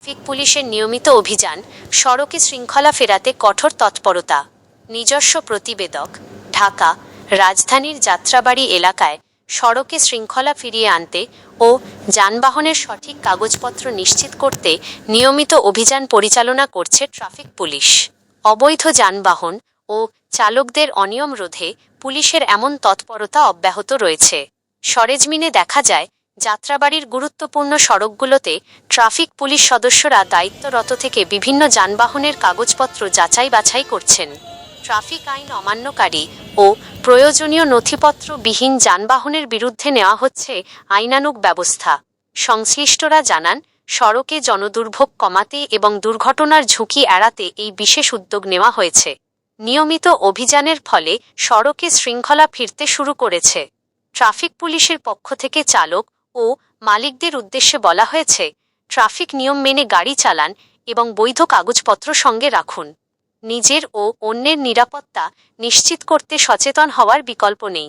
Traffic পুলিশের নিয়মিত অভিযান, সড়কে শৃঙ্খলা ফেরাতে কঠোর তৎপরতা। নিজস্ব প্রতিবেদক, ঢাকা। রাজধানীর যাত্রাবাড়ি এলাকায় সড়কে শৃঙ্খলা ফিরিয়ে আনতে ও যানবাহনের সঠিক কাগজপত্র নিশ্চিত করতে নিয়মিত অভিযান পরিচালনা করছে ট্রাফিক পুলিশ। অবৈধ যানবাহন ও চালকদের অনিয়ম রোধে পুলিশের এমন তৎপরতা অব্যাহত রয়েছে। সরেজমিনে দেখা যায়, যাত্রাবাড়ির গুরুত্বপূর্ণ সড়কগুলোতে ট্রাফিক পুলিশ সদস্যরা দায়িত্বরত থেকে বিভিন্ন যানবাহনের কাগজপত্র যাচাই বাছাই করছেন। ট্রাফিক আইন অমান্যকারী ও প্রয়োজনীয় নথিপত্রবিহীন যানবাহনের বিরুদ্ধে নেওয়া হচ্ছে আইনানুগ ব্যবস্থা। সংশ্লিষ্টরা জানান, সড়কে জনদুর্ভোগ কমাতে এবং দুর্ঘটনার ঝুঁকি এড়াতে এই বিশেষ উদ্যোগ নেওয়া হয়েছে। নিয়মিত অভিযানের ফলে সড়কে শৃঙ্খলা ফিরতে শুরু করেছে। ট্রাফিক পুলিশের পক্ষ থেকে চালক ও মালিকদের উদ্দেশ্যে বলা হয়েছে, ট্রাফিক নিয়ম মেনে গাড়ি চালান এবং বৈধ কাগজপত্র সঙ্গে রাখুন। নিজের ও অন্যের নিরাপত্তা নিশ্চিত করতে সচেতন হওয়ার বিকল্প নেই।